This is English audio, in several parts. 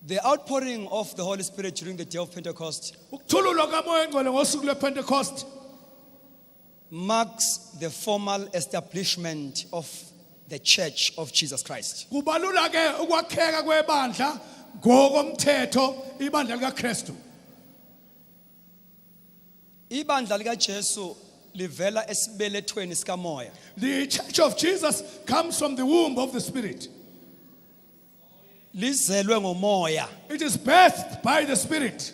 The outpouring of the Holy Spirit during the day of Pentecost Ukuthululwa kaMoya Engcwele ngosuku lwePentecost marks the formal establishment of the Church of Jesus Christ. kubalula ke ukwakheka kwebandla ngokomthetho ibandla likaKristu. Ibandla likaJesu livela esibelethweni sikamoya. The Church of Jesus comes from the womb of the Spirit. Lizelwe ngomoya. It is birthed by the Spirit.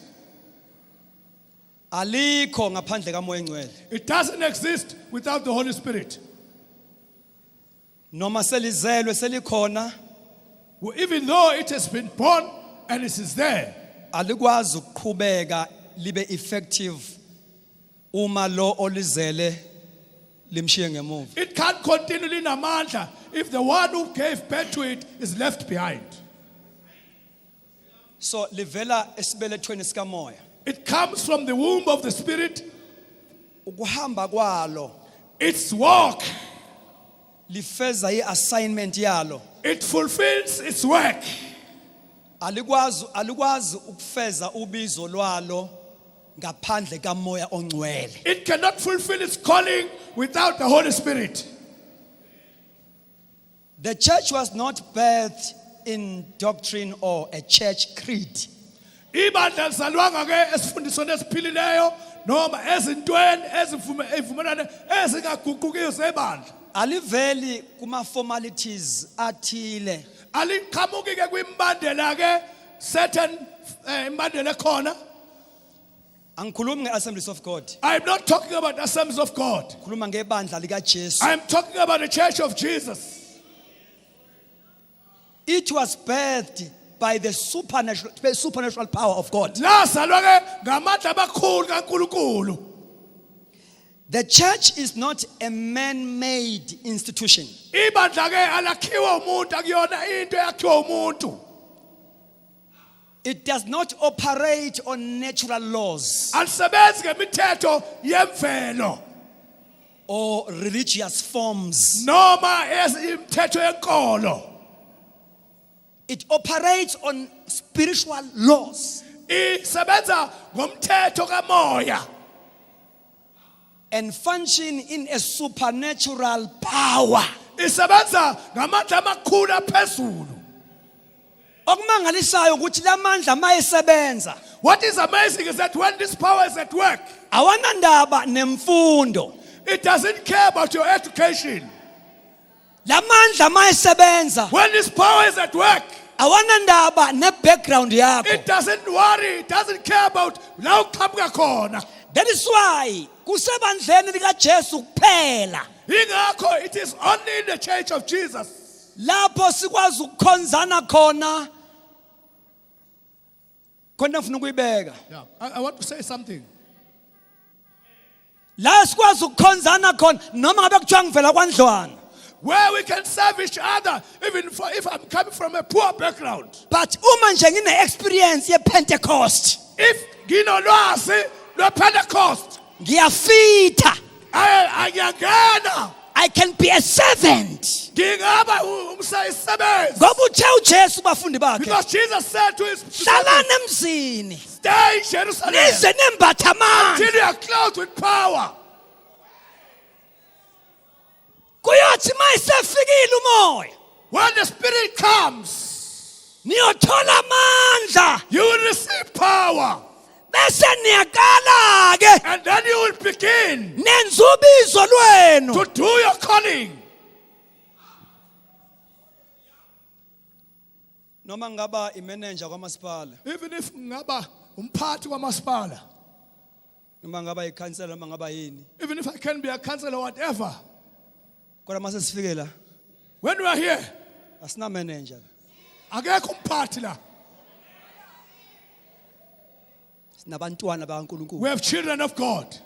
Alikho ngaphandle kaMoya Engcwele. It doesn't exist without the Holy Spirit. Noma selizelwe selikhona, Even though it has been born and it is there, alikwazi ukuqhubeka libe effective uma lo olizele limshiye ngemuva. it can't continue linamandla if the one who gave birth to it is left behind. So livela esibelethweni sikamoya. It comes from the womb of the Spirit. Ukuhamba kwalo Its walk, lifeza iassignment yalo. it fulfills its work. Alikwazi ukufeza ubizo lwalo ngaphandle kaMoya Ongcwele. It cannot fulfill its calling without the Holy Spirit. The church was not birthed in doctrine or a church creed. Ibandla lisalwanga ke esifundisweni esiphilileyo noma ezintweni ezivumelane ezingaguqukiyo zebandla. Aliveli kuma formalities athile. Aliqhamuki ke kwimbandela ke certain imbandela khona. Angikhulumi ngeAssemblies of God. I'm not talking about the Assemblies of God. Ngikhuluma ngebandla likaJesu. I'm talking about the Church of Jesus. It was birthed by the supernatural power of God. Lazalwa ke ngamandla amakhulu kaNkulunkulu. The church is not a man-made institution. Ibandla ke alakhiwa umuntu akuyona into yakhiwa umuntu. It does not operate on natural laws Alisebenzi ngemithetho yemvelo or religious forms. noma imithetho yenkolo. It operates on spiritual laws Isebenza ngomthetho kamoya and function in a supernatural power. isebenza ngamandla amakhulu aphezulu. Okumangalisayo ukuthi lamandla mayesebenza What is amazing is that when this power is at work, awana ndaba nemfundo. it doesn't care about your education. Lamandla mayesebenza When this power is at work, awana ndaba ne-background yakho. it doesn't worry, it doesn't care about la uqhamuka khona. That is why kusebandleni likaJesu kuphela Ingakho it is only in the Church of Jesus lapho sikwazi ukukhonzana khona. Khona ngifuna ukuyibeka. Yeah, I want to say something. La sikwazi ukukhonzana khona noma ngabe kuthiwa ngivela kwaNdlwana. Where we can serve each other, even if I'm coming from a poor background. But uma nje ngine experience ye Pentecost, If nginolwazi lwePentecost, ngiyafitha. ayangena, I can be a servant. ngingaba umsebenzi. Ngoba uthe uJesu bafundi bakhe, Because Jesus said to his disciples, hlalani emzini stay in Jerusalem nize nembatha amandla. till you are clothed with power. Kuyothi mayisefikile umoya, When the Spirit comes, niyothola amandla you will receive power. bese niyaqala ke And then you will begin nenza ubizo lwenu. to do your calling. Noma ngaba imanager kwamasipala, Even if ngaba umphathi kwamasipala, noma ngaba ikhansela, noma ngaba yini, even if I can be a counselor or whatever, kodwa mase sifike la when we are here, asina manager, akekho umphathi la. sinabantwana bakaNkulunkulu. We have children of God.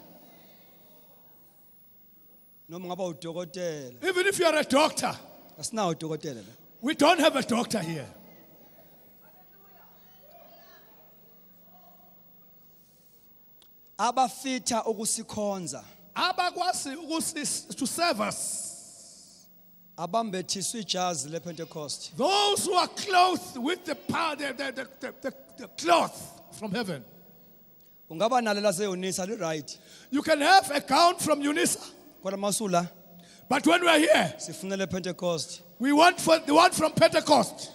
Noma ngaba udokotela, Even if you are a doctor, asinawo udokotela la. we don't have a doctor here. Abafitha ukusikhonza Abakwazi to serve us. abambethiswe ijazi lePentecost. Those who are clothed with the power, the cloth from heaven. Ungaba nalo laseYunisa li right. You can have a gown from Unisa, Kodwa masula but when we are here, sifunele Pentecost. we want for the one from Pentecost.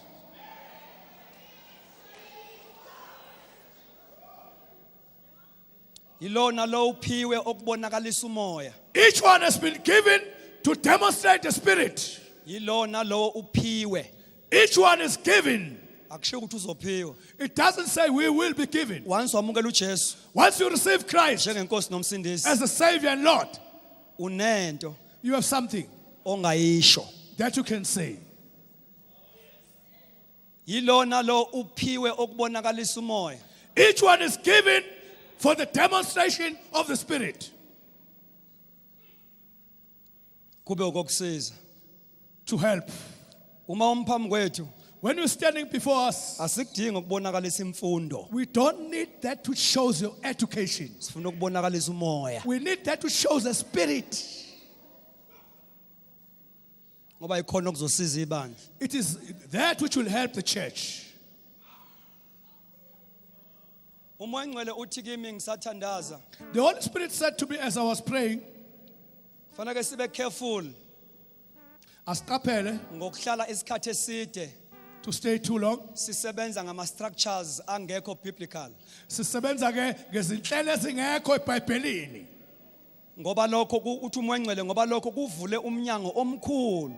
Yilona lo uphiwe okubonakalisa umoya. Each one has been given to demonstrate the Spirit. Yilona lo uphiwe. Each one is given. Akusho ukuthi uzophiwa. It doesn't say we will be given. Once wamukela uJesu Once you receive Christ njengenkosi nomsindisi, as the Savior and Lord, unento you have something ongayisho. that you can say. Yilona lo uphiwe okubonakalisa umoya. Each one is given for the demonstration of the Spirit. Kube ukukusiza. To help. Uma umphambi kwethu When you're standing before us, asikudingi ukubonakalisa imfundo. we don't need that which shows your education. Sifuna ukubonakalisa umoya. We need that which shows the Spirit. Ngoba ikhona okuzosiza ibandla. It is that which will help the church. Umoya ngcwele uthi kimi ngisathandaza. The Holy Spirit said to me as I was praying, Kufanele sibe careful asiqaphele ngokuhlala isikhathi eside to stay too long. sisebenza ngama structures angekho biblical. Sisebenza ke ngezinhlelo ezingekho eBhayibhelini. Ngoba lokho uthi umoya ngcwele ngoba lokho kuvule umnyango omkhulu.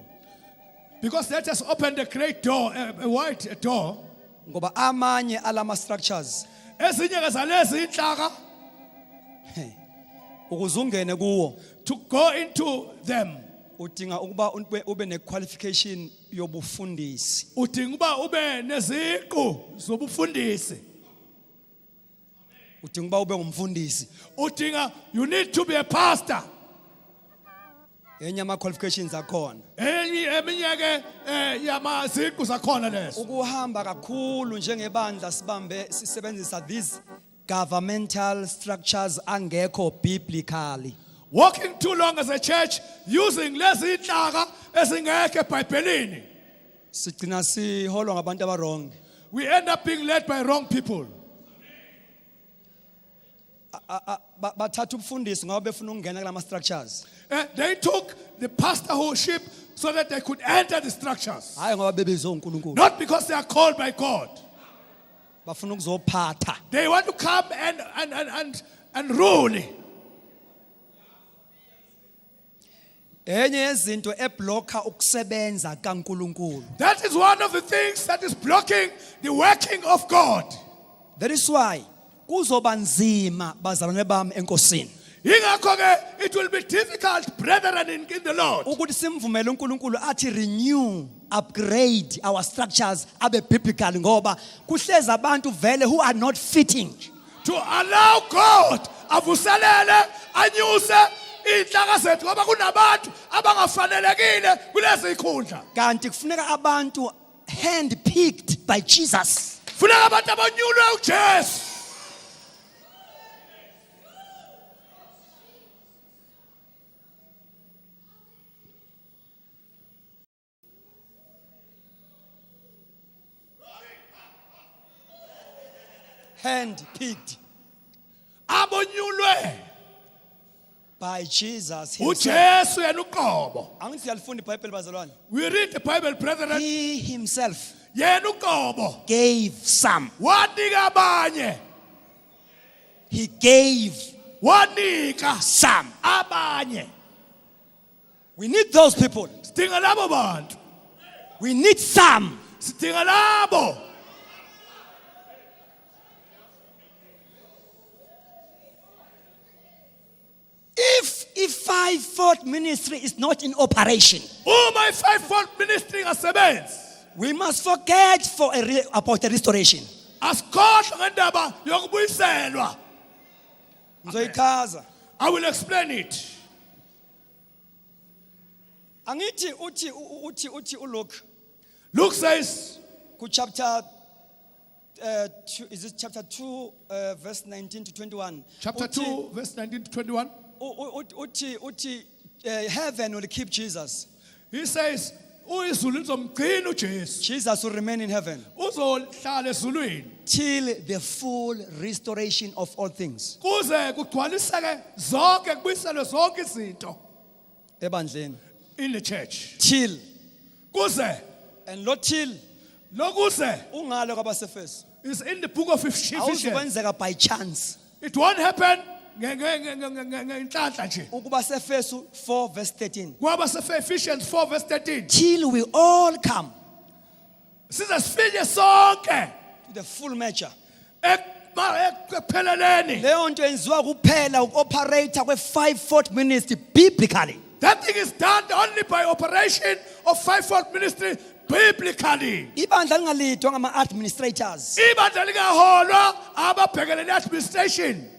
Because that has opened a great door, a wide door. Ngoba amanye alama structures Ezinye ke zalezi inhlaka, ukuze ungene kuwo to go into them, udinga ukuba ube ne qualification yobufundisi. udinga uba ube neziqu zobufundisi. Udinga ukuba ube ngumfundisi. Udinga, you need to be a pastor. Enye ama qualifications akhona. Eminye ke yamaziqu zakhona lezo. Ukuhamba kakhulu njengebandla sibambe sisebenzisa these governmental structures angekho biblically. Walking too long as a church using lezi inhlaka ezingekho eBhayibhelini. Sigcina siholwa ngabantu abarong. We end up being led by wrong people. Bathatha ubufundisi ngoba befuna ukungena kulama structures. They took the pastorship so that they could enter the structures. Hayi ngoba bebizwe uNkulunkulu. Not because they are called by God. Bafuna ukuzophatha. They want to come and rule. Enye yezinto eblocka ukusebenza kaNkulunkulu. That is one of the things that is blocking the working of God. That is why kuzoba nzima bazalwane bami enkosini. Ingakho ke it will be difficult, brethren in the Lord, Ukuthi simvumele uNkulunkulu athi renew, upgrade our structures abe biblical ngoba kuhlezi abantu vele who are not fitting. to allow God avuselele anyuse inhlaka zethu ngoba kunabantu abangafanelekile kulezi ikhundla. Kanti kufuneka abantu hand picked by Jesus. Funeka abantu abanyulwe uJesu. Hand picked Abonyulwe by Jesus himself. uJesu yena uqobo. Angithi siyalifunda iBhayibheli bazalwane. We read the Bible, brethren. He himself Yena uqobo gave some. wanika abanye, He gave wanika some. abanye. We need those people. Sidinga labo bantu. We need some. Sidinga labo. If five-fold ministry is not in operation, Uma i-fivefold ministry ngasebenzi, we must forget about the restoration. asikhohlwe ngendaba yokubuyiselwa. Ngizoyichaza. I will explain it. Angithi uthi uLuke Luke says, ku chapter 2, is it chapter 2 verse 19 to 21? chapter 2, verse 19 to 21. Uthi heaven will keep Jesus. He says, uizulu lizomgcina uJesu. Jesus will remain in heaven Uzohlala ezulwini till the full restoration of all things. kuze kugcwaliseke zonke kubuyiselwe zonke izinto Ebandleni. in the church. Till. Kuze And not till. lokuze Ungalo kwabaseFeso. is in the book of Ephesians. Awuzokwenzeka by chance. It won't happen ngenhlanhla nje. Ukuba seFeso 4 verse 13. Kwaba Ephesians 4 verse 13. Till we all come Size sifike sonke to the full measure. ekupheleleni. Leyo nto enziwa kuphela ukoperate kwe5-fold ministry biblically. That thing is done only by operation of fivefold ministry biblically. Ibandla lingalidwa ngama administrators. Ibandla lingaholwa ababhekelele administration.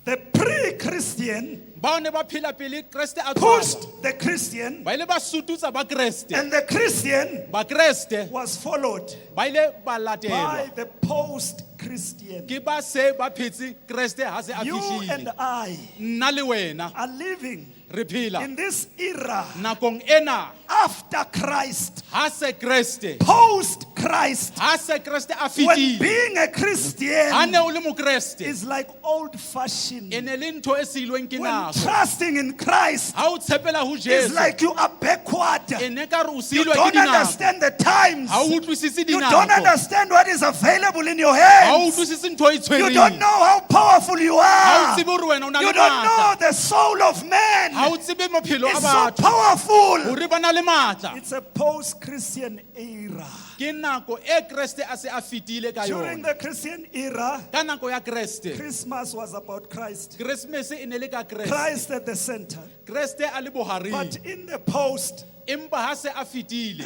The pre-Christian Baone ba phila pele Kriste a pushed tswalwa. the Christian, Ba ile ba sututsa ba Kriste. and the Christian Ba Kriste was followed ba ile ba by latelwa. the post-Christian. Ke ba se ba phetse Kriste ha se a You and fihlile. I Nna le wena are living re phila in this era nakong ena after Christ, ha se Kriste. post-Christ. Ha se Kriste a When fitile. being a Ha Christian ne o le mo Kriste. is like old-fashioned. Ene le ntho e silweng ke When nako. trusting in Christ Ha o tshepela ho is Jesu. like you are backward. Ene ka re o You silwe ke don't dinako. understand the times. Ha o utlwisise You don't dinako. understand what is available in your Ha o hands. utlwisise ntho e You don't tshwereng. know how powerful you Ha o are. tsebe hore wena o na You le don't know matla. the soul of Ha man o tsebe maphelo a is so batho. powerful. Hore ba na le matla. It's a post-Christian era. Ke nako e Kriste a se a fitile ka During yona. the Christian era, Ka nako ya Kriste. Christmas was about Christ. Christmas e ne le ka Kriste. Christ at the center. Kriste a le bohareng. But in the post, Empa ha se a fitile.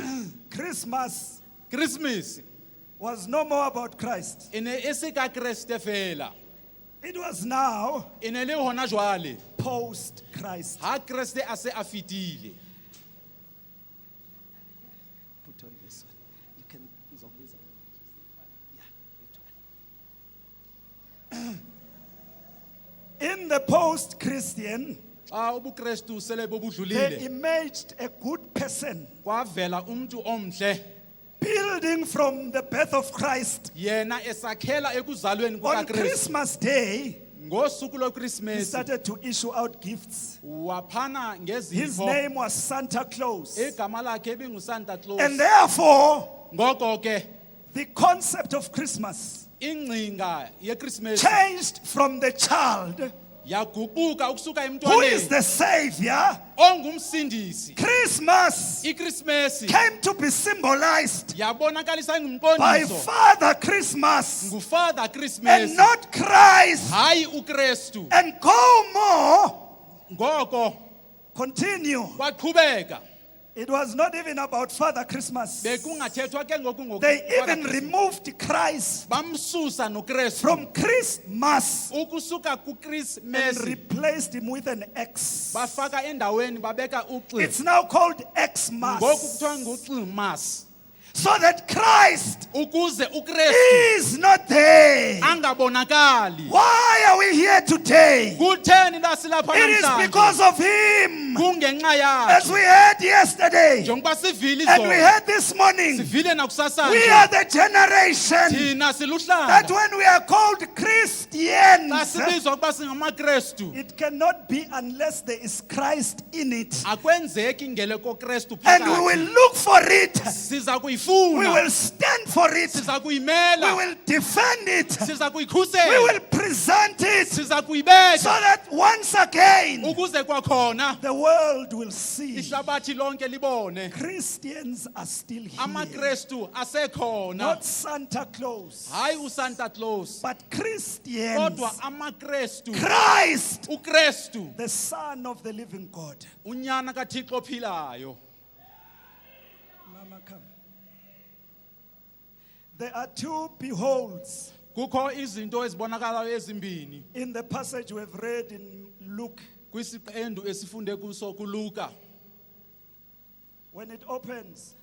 Christmas Christmas was no more about Christ. e ne e se ka Kriste fela. It was now E ne le hona jwale. post-Christ. Ha Kriste a se a fitile. Put on this one. You can ngizokubiza. In the post-Christian, Xa ubuKristu sele there bobudlulile. emerged a good person, Kwavela umuntu omhle. building from the birth of Christ. Yena esakhela ekuzalweni On kukaKristu. Christmas Day, Ngosuku he loChristmas started to issue out gifts. waphana His ngezipho. name was Santa Claus. Igama lakhe binguSanta Claus. And therefore, Ngoko ke the concept of Christmas ingcinga yeChristmas changed from the child, yaguquka ukusuka who is emntwaneni the Savior. ongumsindisi. Christmas iChristmas came to be symbolized yabonakalisa by ngumqondiso Father Christmas nguFather and Christmas not Christ. hayi uKristu. And go more, Ngoko continue. kwaqhubeka It was not even about Father Christmas. bekungathethwa ke ngoku They even ngoku removed Christ bamsusa noKristu from Christmas ukusuka and kuChristmas replaced him with an X. bafaka endaweni babeka It's uXi. now called Ngoku Xmas. kuthiwa nguXmas So that Christ ukuze uKristu is not there. angabonakali. Why are we here today? Kutheni lasilapha It is because namhlanje? of him. Kungenxa As yakhe. we heard yesterday Njengoba sivile and we izolo, heard this morning, sivile we are nakusasa. the generation Thina that siluhlanga. when we are called Xa Christians, sibizwa ukuba singamaKristu, it cannot be unless there is Christ in it. akwenzeki ngele koKristu And we will phakathi. look for it. Siza We kuyifuna, will stand for it. siza We kuyimela, will defend it. siza We kuyikhusela, will present it so siza kuyibeka that once again ukuze kwakhona the world will see ihlabathi lonke libone Christians are still here. amaKristu asekhona. Not Santa Claus, Hayi uSanta Claus, but Christians. kodwa amaKristu. Christ, uKristu the Son of the living God. unyana kaThixo ophilayo. Mama, come. There are two beholds Kukho izinto ezibonakalayo ezimbini in the passage we have read in Luke. kwisiqendu esifunde kuso kuLuka. When it opens,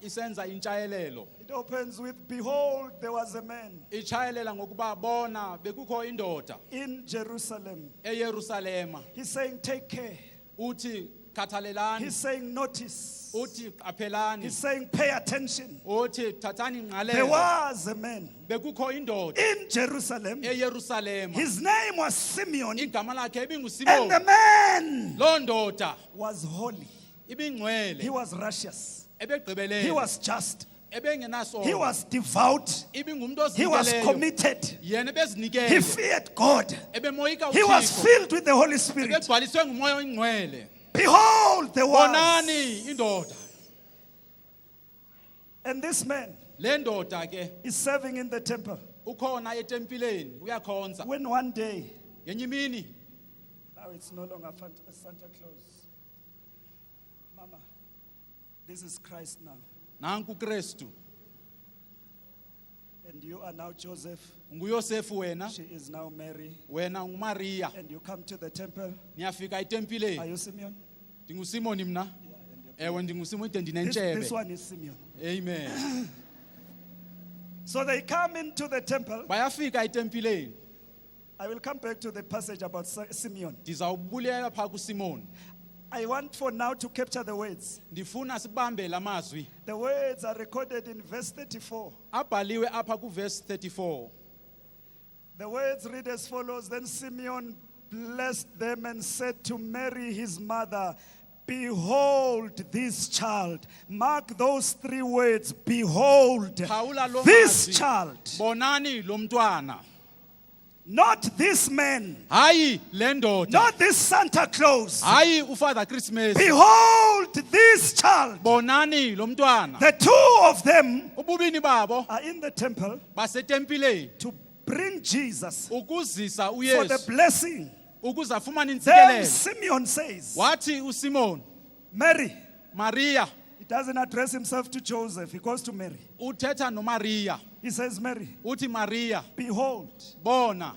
isenza intshayelelo. It opens with, behold, there was a man Ichayelela ngokuba bona bekukho indoda in Jerusalem. eYerusalema. He's saying, take care. Uthi khathalelani, He's saying, notice. uthi qaphelani, He's saying, pay attention. uthi thathani There ingqalelo. was a man Bekukho indoda in Jerusalem. eYerusalema. His name was Simeon. Igama lakhe And the ibinguSimoni. man Lo ndoda was holy. He ibingcwele, was righteous. He ebegqibelele, was just. ebengenasono. He was devout. ibingumuntu He was ozinikeleyo. committed. Yena He ebezinikele, feared God. ebemoyika He was uThixo, filled with the Holy Spirit. ebegcwaliswe ngumoya oyingcwele. Behold, there was. Bonani indoda. And this man Le ndoda ke is serving in the temple. ukhona etempileni uyakhonza. When one day, Ngenye imini now it's no longer Santa Claus. Mama, this is Christ now. nanku uKristu, And you are now Joseph. nguYosefu wena, She is now Mary. wena nguMaria. And you come to the temple. Niyafika Are etempileni. you Simeon? NdinguSimoni mna. Ewe ndinguSimoni This ndinentshebe. one is Simeon. Amen. So they come into the temple. Bayafika etempileni. I will come back to the passage about Simeon. Ndizawubulela pha kuSimoni. I want for now to capture the words. Ndifuna sibambe lamazwi. The words are recorded in verse 34. Abhaliwe apha kuverse 34. The words read as follows. Then Simeon blessed them and said to Mary, his mother, behold this child. Mark those three words. Behold Phawula lo this mazwi. child. Bonani lo mntwana. Not this man. Hayi le ndoda. Not this Santa Claus. Hayi uFather Christmas. Behold this child. Bonani lo mntwana. The two of them Ububini babo are in the temple basetempileni to bring Jesus ukuzisa for the uYesu blessing. ukuze afumane Then intsikelelo. Simeon says, Wathi uSimoni, Mary. Maria He doesn't address himself to Joseph. He goes to Mary. uthetha noMaria. He says, Mary, Uthi Maria, behold bona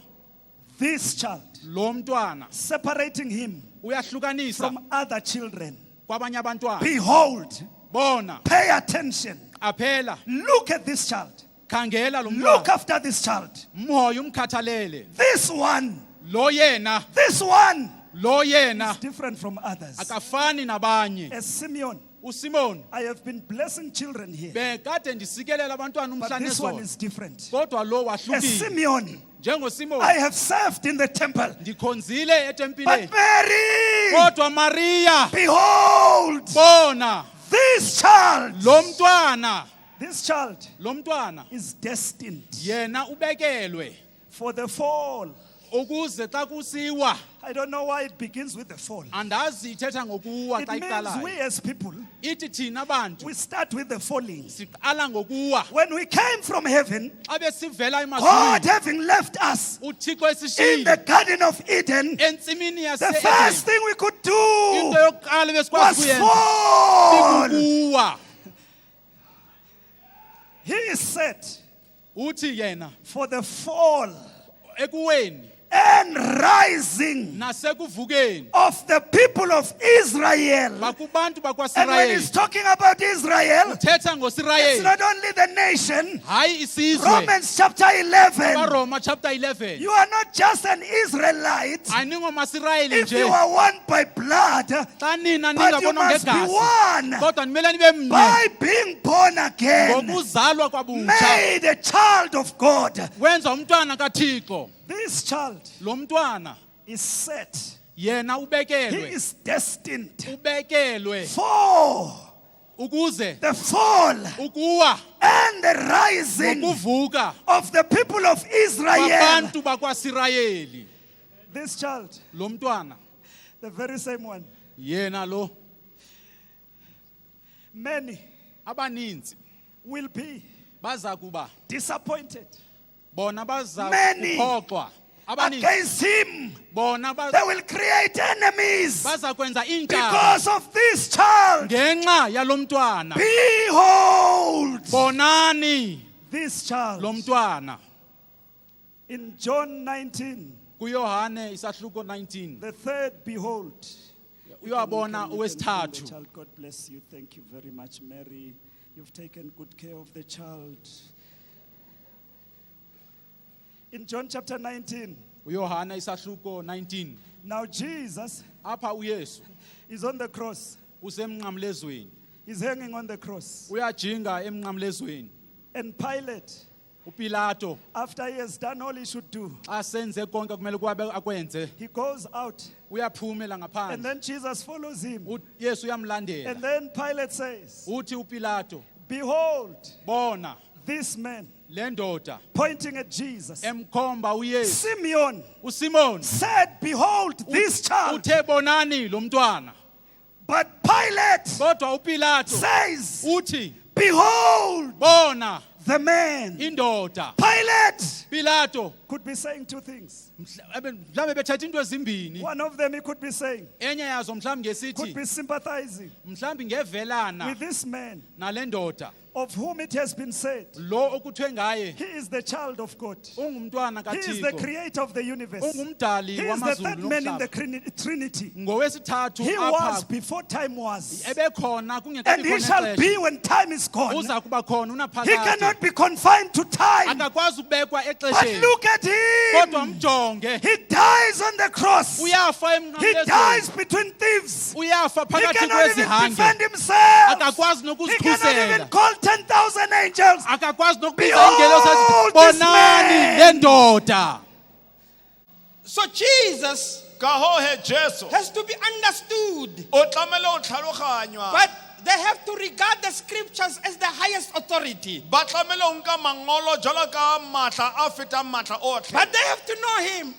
this child, lo mntwana separating him uyahlukanisa from other children. kwabanye abantwana. Behold, Bona, pay attention. aphela, Look at this child. khangela lo Look mntwana. after this child. Mhoyo umkhathalele. This one, Lo yena, this one lo yena is different from others. akafani nabanye. As Simeon, uSimoni I have been blessing children here, bekade ndisikelela abantwana but umhla this one nezolo. is different. Kodwa lo As wahlukile. Simeon, NjengoSimoni I have served in the temple, ndikhonzile but etempileni. Mary, Kodwa Maria, behold bona this child. lo mntwana, This child lo mntwana is destined yena ubekelwe for the fall. ukuze xa kusiwa, I don't know why it begins with the fall. andazi ithetha ngokuwa It xa means we iqalayo. as people, Ithi thina bantu we start with the falling. siqala ngokuwa. When we came from heaven, Xa besivela God emazulwini, having left us uThixo in the esishiyile Garden of Eden, entsimini the first yase-Edeni. thing we could Into do yokuqala was besikwazi kuyenza fall. ikuwa. He is set Uthi yena for the fall ekuweni and rising nasekuvukeni of the people of Israel. bakubantu And when he's bakwaSirayeli. talking about Israel, Uthetha it's ngosirayeli, not only the nation. hayi isizwe. Romans chapter 11. KwaRoma chapter 11. You are not just an Israelite Aningomasirayeli if you nje. are one by blood, Xa nina but you ningabonwa must be ngegazi, one kodwa nimele nibe mnye by being born again, ngokuzalwa kwabutsha. made a child of God. Wenza umntwana kaThixo. This child Lo mntwana is set. yena He ubekelwe, is destined ubekelwe for ukuze the fall ukuwa and the rising nokuvuka of the people of Israel. kwabantu bakwaSirayeli. This child, Lo mntwana the very same one. yena lo, Many abaninzi will be baza kuba, disappointed bona baza Many kuphoxwa. Abaninzi against him. bona They will create enemies baza kwenza intaba because of this child. ngenxa yalo mntwana. Behold Bonani this lo child. mntwana. In John 19, KuYohane isahluko 19. the third behold. uyabona You can bring the owesithathu. child. God bless you. Thank you very much, Mary. You've taken good care of the child. In John chapter 19, uYohana isahluko 19 now Jesus apha uYesu is on the cross. usemnqamlezweni He's hanging on the cross. uyajinga emnqamlezweni And Pilate, uPilato after he has done all he should do, xa senze konke kumele kwabe akwenze he goes out. uyaphumela And ngaphandle then Jesus follows him. uYesu uyamlandela And then Pilate says, uthi uPilato behold, bona this man, le ndoda pointing at Jesus. emkhomba uYesu Simeon uSimoni said, behold, this child. uthe bonani lo mntwana But Pilate kodwa uPilato says, uthi behold, bona the man. indoda Pilate Pilato could be saying two things. mhlambe bethatha into ezimbini One of them he could be saying, enye yazo mhlambe could ngesithi be sympathizing mhlambe ngevelana with this man nale ndoda of whom it has been said, lo okuthwe ngaye he is the child of God. ungumntwana He is the kaThixo creator of the universe. He ungumdali is the wamazulu third man in the nomhlaba Trinity. ngowesithathu He was apha before time was. ebekhona And he shall kungekabi be when time is gone. uza kuba khona He unaphakade cannot be confined to time. akakwazi ukubekwa But exesheni look at kodwa him. mjonge He dies on the cross. uyafa He dies emnqamlezweni between thieves. uyafa He phakathi cannot even kwezihange defend himself. akakwazi He cannot even nokuzikhusela call 10,000 angels. akakwazi nokubiza Behold ingelo zathi this bonani man." le ndoda So Jesus ka ho he Jesu has to be understood. o tlamele o tlhaloganywa But they have to regard the scriptures as the highest authority. ba tlamele o nka mangolo jalo ka matla a fetang matla otlhe But they have to know him.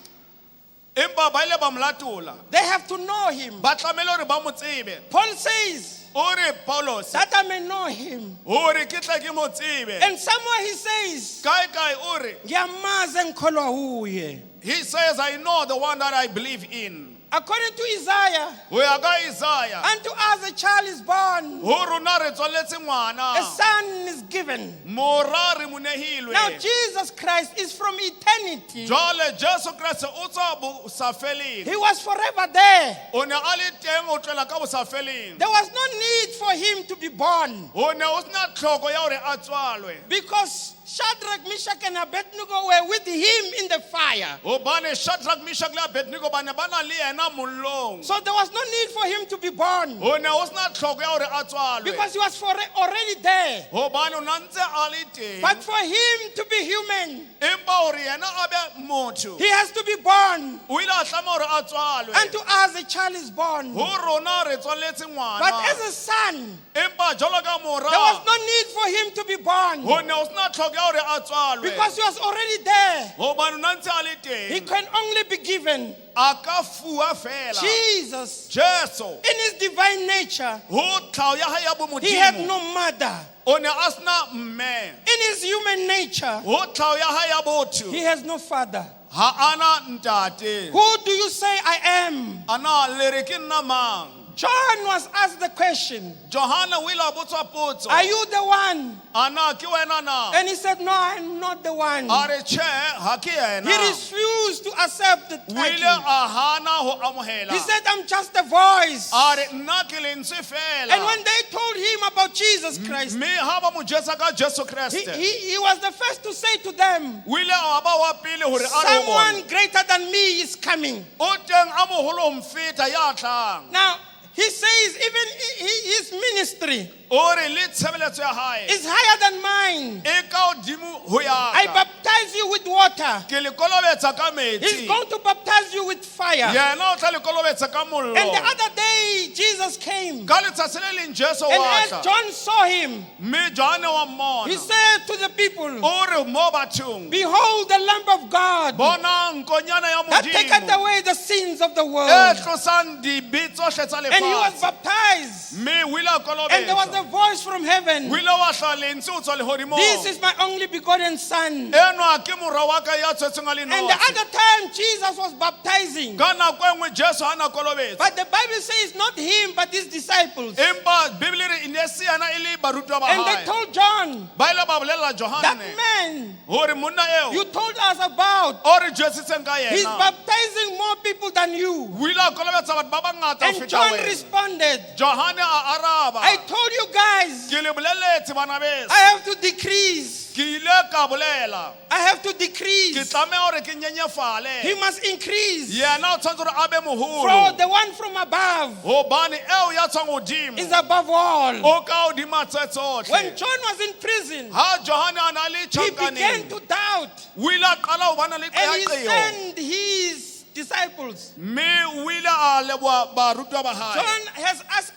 empa ba ile ba molatola They have to know him. ba tlamele hore ba mo tsebe Paul says o re Paulos that I may know him. o re ke tle ke mo tsebe And somewhere he says, kae o re "Ngiyamazi engikholwa kuye." he says I know the one that I believe in According to Isaiah, ho ya ka Isaiah unto us a child is born, ho rona re tswaletse a ngwana son is given. morari mo nehilwe Now Jesus Christ is from eternity. jale Jesu Kriste o tswa bo sa feleng He was forever there. o ne a le teng o tlela ka bo sa feleng There was no need for him to be born o ne o sena tlhoko ya hore a tswalwe because Shadrach, Meshach, and Abednego were with him in the fire. obane Shadrach, Meshach le Abednego ba ne ba na le yena mollong So there was no need for him to be born o ne o sena tlhoko ya hore a tswalwe because he was already there. obane o na ntse a le teng But for him to be human, empa hore yena a be motho he has to be born. o ile a tlama hore a tswalwe Unto us a child is born. ho rona re tswaletse But ngwana as a son, empa jalo ka mora there was no need for him to be born ho ne o sena tlhoko ya hore a tswalwe because he was already there. hobane o na ntse a le He teng can only be given. a ka fua fela Jesus, Jesu in his divine nature, ho tlhao ya hae ya he had bomodimo no mother. o ne a sena mme In his human nature, ho tlhao ya hae ya botho he has no father. ha ana ntate Who do you say I am? ana le re ke nna mang John was asked the question, Johana o ile a botswa potso are you the one? ana ke wena na And he said, no, I'm not the one. a re tjhe ha ke He yena refused to accept the o ile title. a hana ho amohela He said, I'm just a voice. a re nna ke lentswe And fela when they told him about Jesus Christ, mme ha ba mo jesa ka Jesu Kriste he was the first to say to them, o ile a ba wa pele hore a re o someone bone greater than me is coming. o teng a moholo ho mfeta ya tlang Now, he says even his ministry o re le tshebeletso ya hae is higher than mine. e ka hodimo ho ya I ka baptize you with water. ke le kolobetsa ka He's metsi going to baptize you with fire. yena o tla le kolobetsa ka mollo And the other day, Jesus came. ka letsatsi le leng Jesu And wa as tla John saw him, mme Johane wa he mmona said to the people, o re mo bathong behold the Lamb of God bona nkonyana ya that taketh modimo away the sins of the e world. tlosang dibe tsohle tsa And he was lefatshe baptized. mme o ile a And there was kolobetsa a voice from heaven. o ile wa hla lentswe o tswa lehodimong This is my only begotten son, enwa ke mora wa ka ya tshwetseng a le And the nosi other time Jesus was baptizing. ka nako e nngwe jesu a na kolobetse But the Bible says not him, but his disciples. empa bibele re e ne se yana e le barutwa ba And they hae told John, ba ile ba bolelela that johane man gore monna eo you told us about, o re jesitseng ka he's yena baptizing more people than you. o ile a kolobetsa batho ba bangata ho And feta John wena responded, johane a araba I told you guys, ke le boleletse bana beso I have to decrease. ke ile ka bolela I have to ke decrease. tlameha gore ke He nyenyefale must increase. yena o tshwanetse gore a be For moholo the one from above gobane eo ya tswang godimo is above all. o ka hodima tse tsotlhe When John was in prison, ha johane a na le he began tjhankaneng to doubt. o ile a qala ho bana le And he qeaqeo sent his disciples. mme o ile a leboa barutwa ba hae John has asked,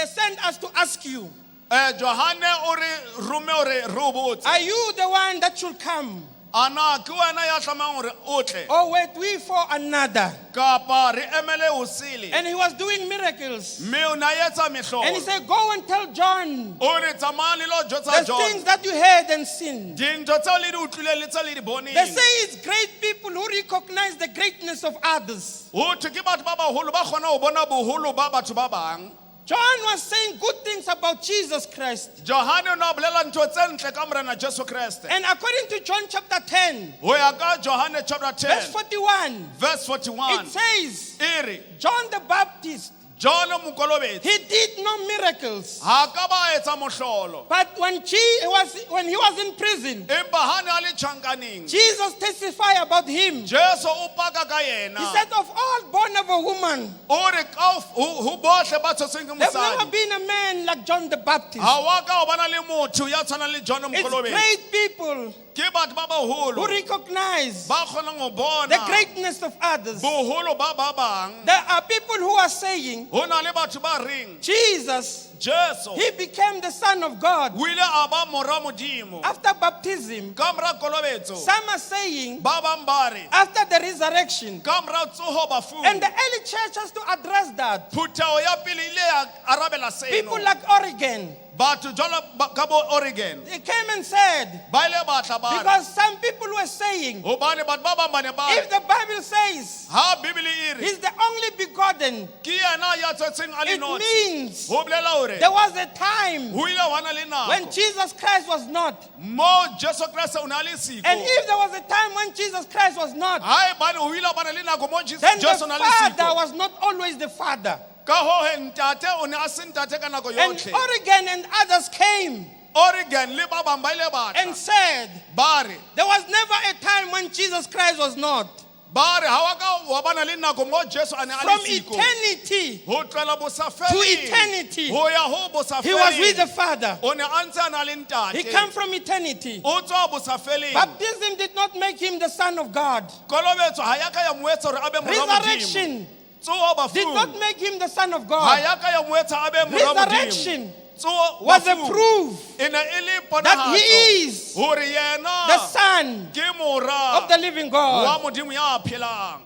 sent us to ask you, johane o re rome o re o botse are you the one that should come? ana ke wena ya tlamang gore o tle Or wait we for another? kapa re emele o sele And he was doing miracles. mme o na etsa And he mehlolo said, go and tell John o re tsamayang le lo jotsa the john things that you heard and seen. dintho tseo le di utlwileng le tseo le di They boneng say it's great people who recognize the greatness of others. ho thwe ke batho ba baholo ba kgona ho bona boholo ba batho ba bang John was saying good things about Jesus Christ. johane o ne a bolela ntho tse ntle ka morena jesu kreste And according to John chapter 10, ho ya ka johane chapter verse 10 41, verse 41 it says, e re John the Baptist, john mokolobetsi he did no miracles. ha ka ba etsa mohlolo But when he was in prison, empa ha ne a le tjhankaneng Jesus testified about him. jesu o paka ka He yena said, of all born of a woman, o re ho bohle ba tshotsweng ke there's never mosadi been a man like John the Baptist. ha wa ka ho bana le motho ya tshwanang le john It's mokolobetsi great people ke batho ba who baholo recognize ba kgonang ho the bona greatness of others. boholo ba ba bang There are people who are saying, ho na le batho ba reng Jesus, jesu he became the Son of God o ile a ba mora modimo after baptism. ka mora kolobetso Some are saying ba bang ba re after the resurrection. ka mora tsoho bafung And the early church has to address that. phuthego ya pele ile ya arabela People seno like Oregon, batho jwalo ka bo oregon they came and said, ba ile batla ba re because some people were saying, hobane batho ba bang ba ne ba if re the Bible says ha bibele e re he's the only begotten, ke yena ya tswetseng a le it nosi means ho bolela hore there was a time ho ile wa na le when nako Jesus Christ was not. mo jesu kreste o na le siko And if there was a time when Jesus Christ was not, ha e bane ho ile wa na le nako mo jesu then the o na le Father siko was not always the Father. ka ho he ntate o ne a se ntate ka nako And yotlhe Oregon and others came oregon le ba bang ba ile and batla said, ba re there was never a time when Jesus Christ was not. ba re ha wa ka wa bana le nako mo jesu a ne a From le siko eternity ho tloela to bosafedi eternity, ho ya ho he was with the bosafedi Father. o ne a ntse a na le He ntate came from eternity. o tswa bosafeleng Baptism did not make him the Son of God. kolobetso ha ya ka ya mo etsa hore a be mora modimo Resurrection tsoho did bafung not make him the Son of ha God. ya ka ya mo etsa a be mora modimo Resurrection tsoho was a bafung proof e ne e le that he ponahatso is hore the yena Son ke mora of the living wa God. modimo ya phelang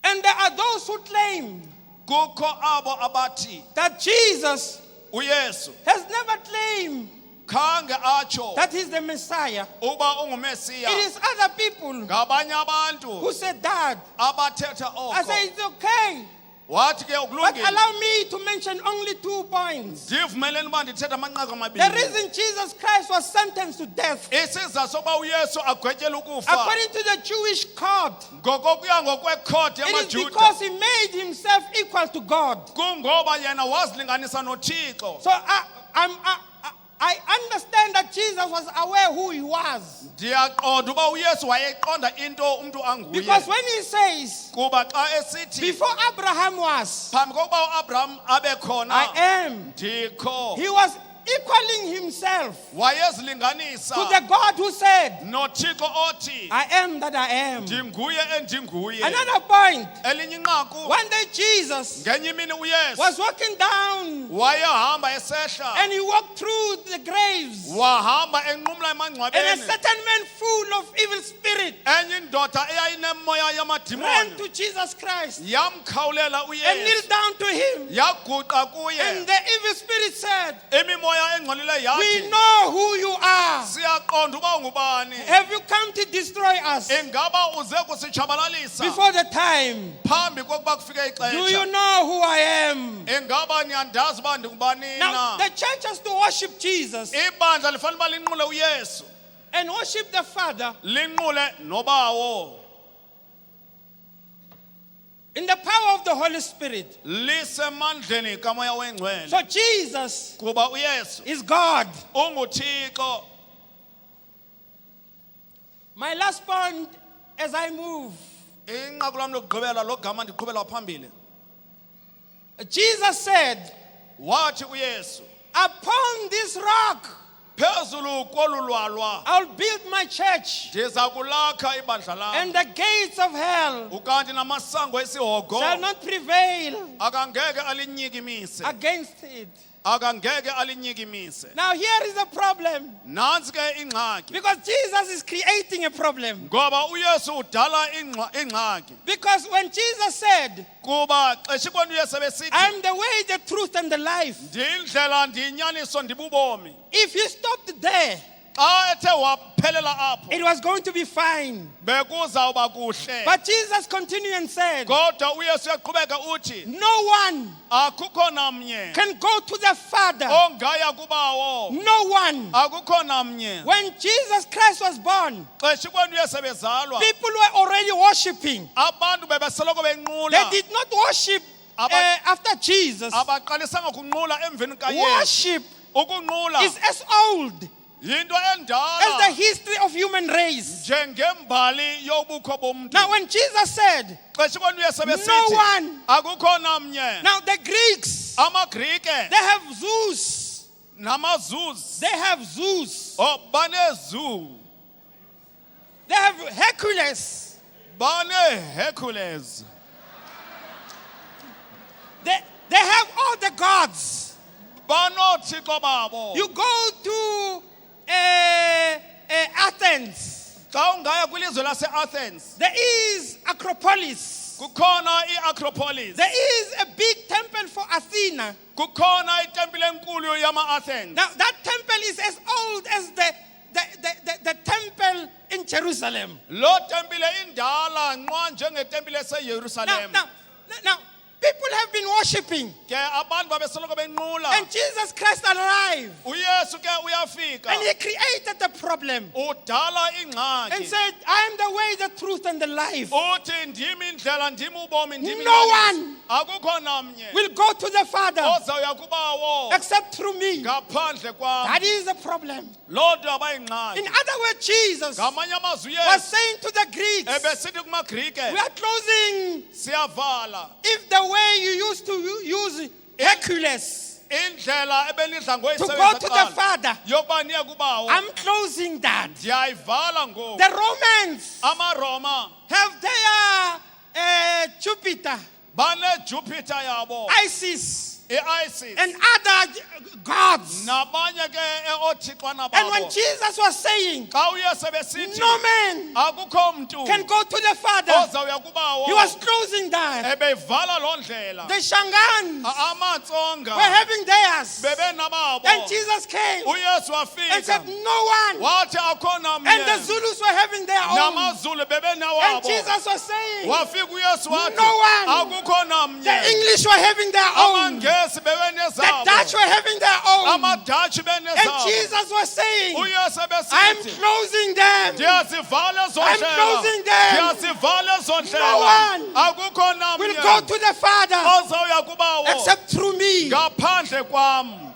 And there are those who claim kukho abo abathi that Jesus uyesu has never claimed khange atsho that he's the Messiah. uba ungumesiya It is other people ngabanye abantu who said that. abathetha I say oko it's okay, wathi ke but ukulungile allow me to mention only 2 points. ndivumeleni uba ndithetha amanqaku The amabini reason Jesus Christ was sentenced to death, isiza soba uyesu agwetyele ukufa according to the Jewish court, ngokokuya ngokwekhodi it is yamajuda because he made himself equal to God. kungoba yena wazilinganisa nothixo So I understand that Jesus was aware who he was. ndiyaqonda uba uyesu wayeqonda into umntu anguye Because when he says, kuba xa esithi before Abraham was, phambi kokuba uabraham abe khona I am, ndikho he was equaling himself wayezilinganisa to the God who said, nothixo othi I am that I am. ndinguye endinguye Another point, elinye inqaku one day Jesus ngenye imini uyesu was walking down wayehamba esehla and he walked through the graves. wahamba enqumla And a emangcwabeni certain man full of evil spirit enye indoda eyayinemoya ran yamadimoni to Jesus Christ yamkhawulela and kneeled uyesu down to him. yaguqa And kuye the evil spirit said, imimoya umoya engcolile We yathi know who you are. siyaqonda uba ungubani. Have you come to destroy us Ingaba uze kusitshabalalisa before the time? phambi kokuba kufike Do you ixesha. know who I am? Ingaba niyandazi uba ndingubani Now, na? the church has to worship Jesus Ibandla lifanele uba linqule uYesu, and worship the Father linqule nobawo. in the power of the Holy Spirit. Lisemandleni kamoya wengcwele. So Jesus Kuba uYesu is God. unguThixo. My last point as I move. Inqaku lami lokugqibela lo gama ndiqhubela phambili. Jesus said, Wathi uYesu, upon this rock phezulu kolu lwalwa I'll build my church, ndiza kulakha ibandla lam. and the gates of hell Ukanti namasango esihogo shall not prevail akangeke alinyikimise. against it. Akangeke alinyikimise. Now here is the problem. Nansi ke ingxaki. Because Jesus is creating a problem. Ngoba uYesu udala ingxaki. Because when Jesus said, Kuba xesha ikona uYesu besithi I am the way, the truth, and the life. ndindlela ndiyinyaniso ndibubomi. If you stopped there, Xa ethe waphelela apho it was going to be fine. bekuzawuba kuhle. But Jesus continued and said, Kodwa uYesu uyaqhubeka uthi no one akukho namnye can go to the Father. ongaya kubawo. No one. Akukho namnye. When Jesus Christ was born, Xesha ikona uYesu bezalwa people were already worshiping. abantu bebesoloko They benqula. did not worship after Jesus. Abaqalisanga kunqula emveni kaYesu. Worship Ukunqula is as old yinto as the endala history of human race. njengembali yobukho bomntu. Now, when Jesus said, Xesha ikona uYesu no besithi one. akukho namnye. Now, the Greeks, AmaGrike they have Zeus. namaZuzi They have Zeus. banezu, They have Hercules. baneHercules, They have all the gods. banothixo babo. You go to Athens. Xa ungaya kwilizwe laseAthens There is Acropolis. kukhona iAcropolis, There is a big temple for Athena. kukhona itempile enkulu yama-Athens. Now, that temple is as old as the temple in Jerusalem. Lo tempile indala nqwa njengetempile Now, eseYerusalem. now, people have been worshiping. Ke abantu babesoloko benqula. And Jesus Christ arrived. uYesu ke uyafika And he created the problem. udala And ingxaki. said, I am the way, the truth, and the life. Uthi ndimi indlela, ndimi ubomi, ndimi No inyaniso. one Akukho namnye will go to the Father ozawuya kubawo except through me. ngaphandle kwam. That is the problem. Loo nto abayingxaki. In other words, Jesus Ngamanye amazwi was uYesu saying to the Greeks, ebesithi kumaGrike, we are closing. siyavala If the way you used to use Hercules indlela ebenidla to go ngoyisebenzisa to the kuqala Father, yokuba niye kubawo, I'm closing that. ndiyayivala ngoku. The Romans AmaRoma have their Jupiter, baneJupiter yabo, Isis, iIsis, and other gods. nabanye ke oothixwana And when babo. Jesus was saying, Xa uYesu besithi no man akukho mntu can go to the Father, ozawuya kubawo, he was closing that. ebeyivala loo ndlela. The Shangans AmaTsonga were having theirs. bebenababo. And Jesus came uYesu and said, wafika no one. wathi akho namnye. And the Zulus were having their own. namaZulu And bebenawabo. Jesus was saying, Wafika uYesu wathi no one. akukho namnye. the English were having their own. The AmaNgesi bebenezabo. Dutch were having their own. AmaDutch And benezabo. Jesus was saying, uYesu I'm ebesithi closing them. ndiyazivala ezo I'm ndlela. closing them. Ndiyazivala ezo No ndlela. one Akukho Will namnye go to the Father ozawuya kubawo except through me. ngaphandle kwam.